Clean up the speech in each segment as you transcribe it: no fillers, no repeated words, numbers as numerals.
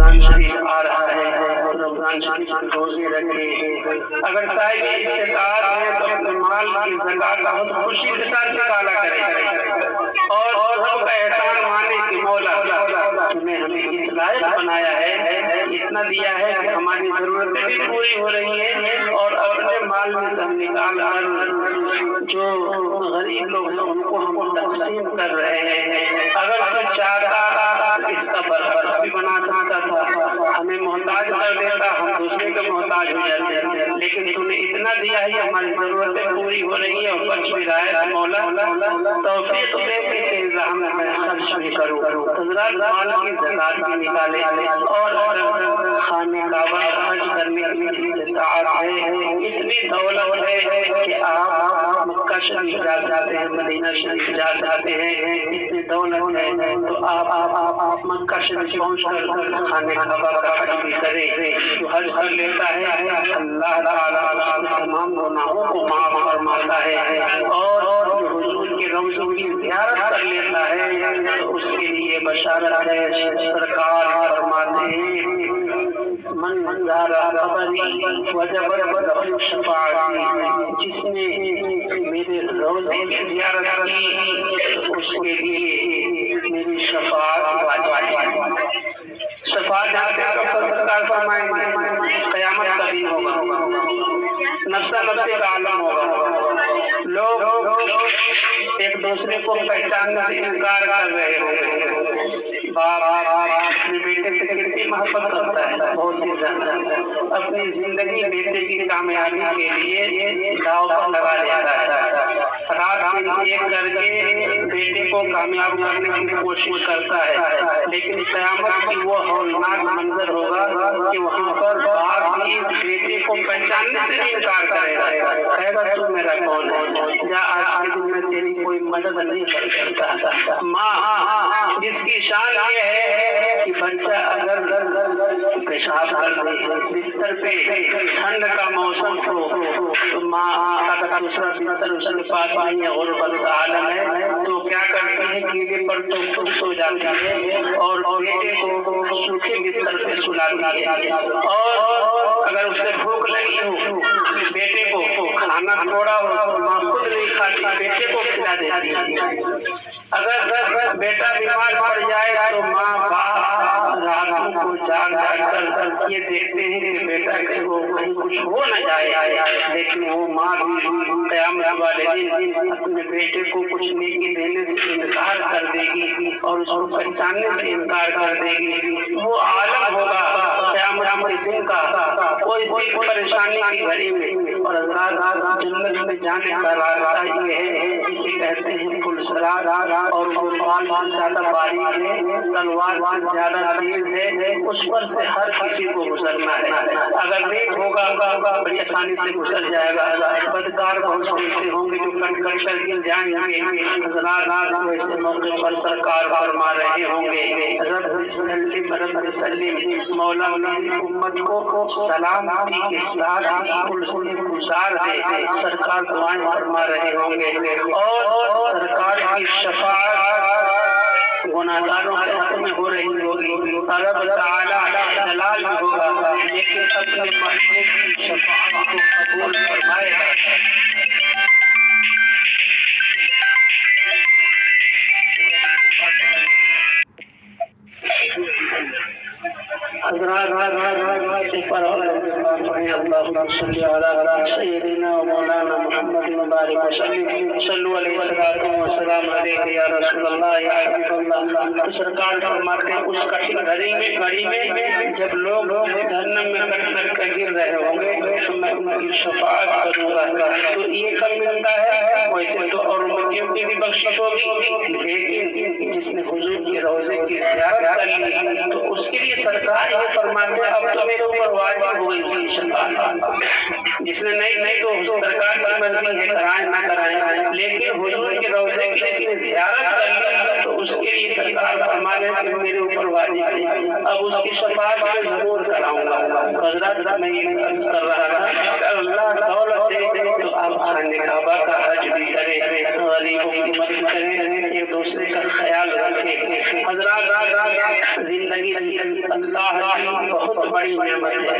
رمضان شریف آ رہا ہے تو رمضان شریف کے روزے رکھے، اگر صاحب استطاعت ہے تو اپنے مال کی زکات بہت خوشی کے ساتھ نکالا کرے اور رب کا احسان مانے کہ مولا تم نے ہمیں اس لائق بنایا ہے، اتنا دیا ہے کہ ہماری ضرورتیں بھی پوری ہو رہی ہیں اور اپنے مال میں سے ہم نکال کر جو غریب لوگ ہیں ان کو ہم تقسیم کر رہے ہیں۔ اگر تو چاہتا اس کا برعکس بھی بنا سکتا تھا، ہمیں محتاج کر دیتا، ہم دوسرے کے محتاج ہو جاتے، لیکن تم نے اتنا دیا ہے کہ ہماری ضرورتیں پوری ہو رہی ہیں اور بچ بھی رہا ہے۔ مولا توفیق دے کہ تیری راہ میں میں خرچ بھی کروں، حضرات مال کی زکات بھی نکالے اور خانہ کعبہ کا حج کرنے کی استطاعت ہے، اتنی دولت ہے کہ آپ مکہ شریف جا سکتے ہیں، مدینہ شریف جا سکتے ہیں، اتنی دولت ہے تو آپ مکہ شریف پہنچ کر خانہ کعبہ کا حج بھی کریں۔ جو حج کر لیتا ہے اللہ تعالیٰ اس کے تمام گناہوں کو معاف فرماتا ہے، اور جو حضور کے روضوں کی زیارت کر لیتا ہے تو اس کے لیے بشارت ہے۔ سرکار فرماتے ہیں من زار قبری وجبت لہ شفاعتی، جس نے میرے روضے کی زیارت کی اس کے لیے میری شفاعت واجب ہے۔ شفاعت سرکار فرمائیں قیامت کا دن ہوگا، نفسا نفسی کا عالم ہوگا، لوگ ایک دوسرے کو پہچاننے سے انکار کر رہے ہوں گے۔ باپ اپنے بیٹے سے کتنی محبت کرتا ہے، بہت ہی زیادہ، اپنی زندگی بیٹے کی کامیابی کے لیے داؤ پر لگا دیتا ہے، رات دن ایک کر کے بیٹے کو کامیاب کرنے کی کوشش کرتا ہے، لیکن قیامت کی وہ ہولناک منظر ہوگا کہ وہاں پر باپ بھی بیٹے کو پہچاننے سے انکار کرے گا، کہے گا تو میرا کون ہے، یا آج کے دن میں تیری کوئی مدد نہیں کر سکتا۔ ماں جس کی شان یہ ہے کہ بچہ اگر پیشاب کر دے بستر پہ، ٹھنڈ کا موسم ہو تو ماں اگر دوسرا بستر اس کے پاس نہیں ہے، غربت کا عالم ہے، تو کیا کرتی ہے کیلے پر تو خود سو جاتی ہے اور بیٹے کو سوکھے بستر پہ سلاتی ہے، اور اگر اسے بھوک لگی ہو بیٹے کو کھانا تھوڑا ہو تو ماں خود نہیں کھاتی، بیٹے کو کھلا دیتی ہے۔ اگر بیٹا بیمار پڑ جائے تو ماں باپ راتوں کو جاگ کر یہ دیکھتے ہیں کہ بیٹا کہیں کچھ ہو نہ جائے، لیکن وہ ماں بھی قیامت والے دن اپنے بیٹے کو کچھ نیکی دینے سے انکار کر دے گی اور اس کو پہچاننے سے انکار کر دے گی۔ وہ عالم ہوگا قیامت کے دن کا، وہ اسی پریشانی کی گھڑی میں، اور حضرات جنت میں جانے کا راستہ یہ ہے، اسے کہتے ہیں پل صراط، اور وہ بال سے زیادہ باریک ہے، تلوار سے زیادہ تیز ہے، اس پر سے ہر کسی کو گزرنا ہے۔ اگر نیک ہوگا بڑی آسانی سے گزر جائے گا، بدکار بہت سے ایسے ہوں گے جو کٹ کٹ کر گر جائیں گے۔ حضرات ویسے موقع پر سرکار فرما رہے ہوں گے رب سلم رب سلم، مولا میری امت کو سلامتی کے ساتھ اس پل سے گزار دے، سرکار دعائیں فرما رہے ہوں گے، اور سرکار کی شفاعت گناہگاروں کے حق میں ہو رہی ہوگی، رب تعالیٰ جلال بھی ہوگا، لیکن اپنے محبوب کی شفاعت کو قبول فرمائے گا۔ حضرات اللهم صل على سيدنا ومولانا محمد وبارك وسلم، صلوا علیہ السلام علیہ یا رسول اللہ یا حبیب اللہ۔ تو سرکار فرماتے ہیں اس کٹھن گھڑی میں جب لوگ جہنم میں کٹ کٹ کر گر رہے ہوں گے تو میں ان کی شفاعت کروں گا۔ تو یہ کب ملتا ہے؟ ویسے تو اور امتیوں کی بھی بخشش ہوگی، لیکن جس نے حضور کے روضے کی زیارت کر لی تو اس کے لیے سرکار یہ فرماتے ہیں اب تو میرے اوپر واجب ہو گئی اسی شفاعت۔ جس نے نہیں تو سرکار کی مرضی ہے کرائیں نہ کرائیں، لیکن حضور کے روضے کی جس نے زیارت کر لی تو اس کے لیے سرکار فرماتے ہیں کہ میرے اوپر واجب ہے، اب اس کی شفاعت میں ضرور کراؤں گا۔ حضرات میں یہ عرض کر رہا تھا کہ اللہ دولت دے تو آپ خانہ کعبہ کا حج بھی کریں، غریبوں کی مدد کریں، ایک دوسرے کا خیال رکھیں۔ حضرات زندگی زندگی اللہ کی بہت بڑی نعمت ہے،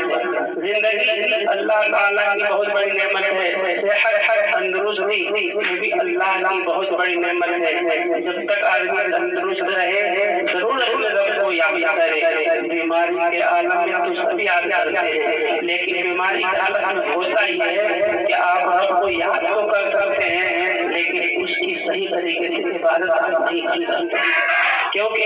زندگی اللہ تعالیٰ کی بہت بڑی نعمت ہے، صحت تندرستی یہ بھی اللہ کی بہت بڑی نعمت ہے۔ جب تک آدمی تندرست رہے ضرور اپنے رب کو یاد کرے۔ بیماری کے عالم میں تو سب یاد کرتے ہیں، لیکن بیماری کی حالت میں ہوتا یہ ہے کہ آپ رب کو یاد تو کر سکتے ہیں لیکن اس کی صحیح طریقے سے عبادت آپ نہیں کر سکتے، کیونکہ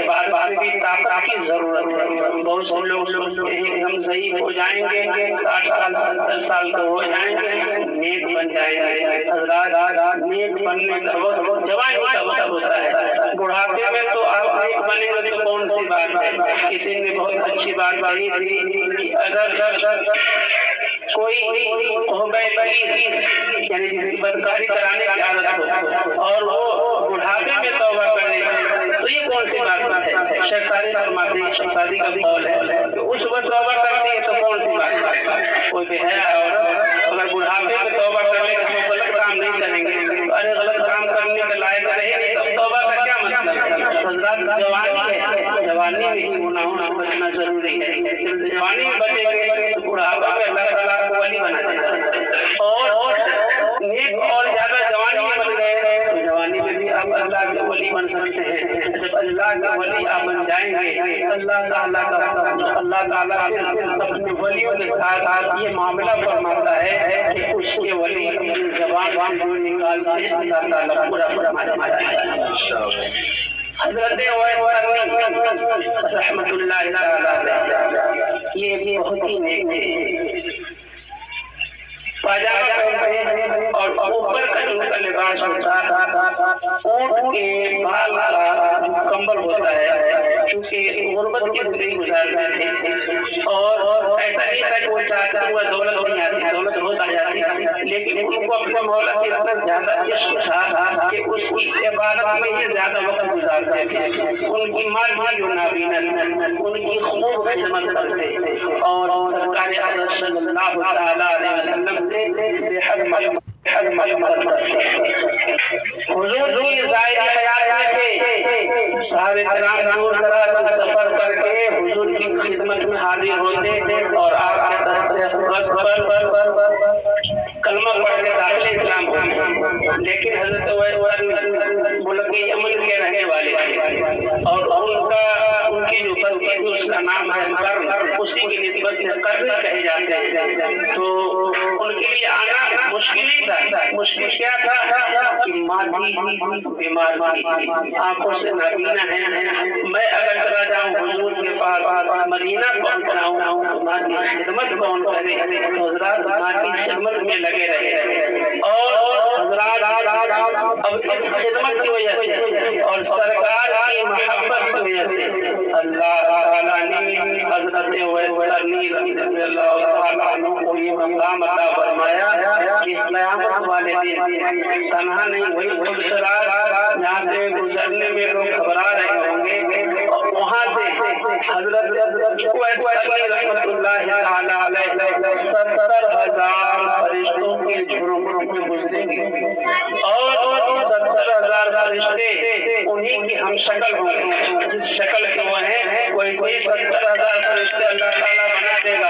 عبادت میں بھی طاقت کی ضرورت ہے۔ بہت سے لوگ سوچتے ہیں کہ ہم ضعیف ہو جائیں گے، 60 سال 70 سال تو ہو جائیں گے، نیک بن جائیں گے۔ حضرات نیک بننے کا وقت جوانی کا وقت ہوتا ہے، بڑھاپے میں تو آپ نیک بنیں گے تو کون سی بات ہے۔ کسی نے بہت اچھی بات کہی تھی کہ اگر کوئی یعنی جس کی بدکاری کرانے کی عادت ہو اور وہ بڑھاپے میں توبہ کرے تو یہ کون سی بات ہے؟ شیخ سعدی فرماتے ہیں، شیخ سعدی کا قول ہے کہ اس وقت توبہ کرتی ہے تو کون سی بات ہے؟ کوئی بے حیا عورت اگر بڑھاپے میں توبہ کرنے تو غلط کام نہیں کریں گے تو ارے غلط کام کرنے کے لائق رہے گی تو توبہ کا کیا مطلب؟ حضرات جوانی ہے، جوانی میں ہی گناہوں سے بچنا ضروری ہے۔ جب جوانی میں بچیں گے تو بڑھاپا میں اللہ تعالیٰ کو ولی بنا دے گا، اور نیک اور زیادہ جوانی میں بن گئے تو جوانی میں بھی آپ اللہ کے ولی بن سکتے ہیں۔ جب اللہ کے ولی آپ بن جائیں گے اللہ تعالیٰ اپنے ولیوں کے ساتھ یہ معاملہ فرماتا ہے کہ اس کے ولی اپنی زبان سے جو نکالتے ہیں اللہ تعالیٰ پورا فرما دیتا ہے۔ حضرت اویس قرنی رحمت اللہ علیہ یہ بھی بہت ہی نیک تھے، پاجامہ پہنتے ہیں اور اوپر کا جو ان کا لباس ہوتا ہے اونٹ کے بال کا کمبل ہوتا ہے، چونکہ غربت کی زندگی گزارتے تھے اور ایسا نہیں تھا کہ وہ چاہتا ہوا دولت نہیں آتی، دولت روز آ جاتی، لیکن ان کو اپنے مولا سے اتنا زیادہ عشق تھا کہ اس کی عبادت میں ہی زیادہ وقت گزارتے تھے۔ ان کی ماں بھی جو نابینا ان کی خوب خدمت کرتے اور سرکار اعظم صلی اللہ تعالیٰ علیہ وسلم سے بے حد محبت کرتے۔ حضور کی ظاہری حیات میں تھے، صحابہ کرام دور دراز سے سفر کر کے حضور کی خدمت میں حاضر ہوتے اور آپ کے دسترس پر کلمہ پڑھ کے داخل اسلام ہوتے، لیکن حضرت اویس قرنی ملک یمن کے رہنے والے تھے اور ان کی جو بستی تھی اس کا نام ہے قرن، اسی کی نسبت سے قرن کہے جاتے ہیں۔ تو ان کے لیے آنا مشکل ہی تھا، مشکل کیا تھا کہ ماں بھی بیمار تھی، آنکھوں سے نابینا ہے، میں اگر چلا جاؤں حضور کے پاس مدینہ پہنچ جاؤں تو ماں کی خدمت کون کرے؟ حضرات ماں کی خدمت میں لگے رہے اور حضرات اب اس خدمت کی وجہ سے اور سرکار کی محبت کی وجہ سے اللہ تعالیٰ نے حضرت اویس قرنی رضی اللہ تعالیٰ عنہ کو یہ مقام عطا فرمایا کہ قیامت والے دن تنہا نہیں وہی خود سرات جہاں سے گزرنے میں لوگ گھبرا رہے ہوں گے، وہاں سے حضرت اویس قرنی رحمت اللہ تعالیٰ علیہ 70,000 فرشتوں کے جھروں میں گزریں گے اور 70,000 فرشتے انہی کی ہم شکل ہوں گے، جس شکل کے وہ ہیں ویسے 70,000 فرشتے اللہ تعالیٰ بنا دے گا۔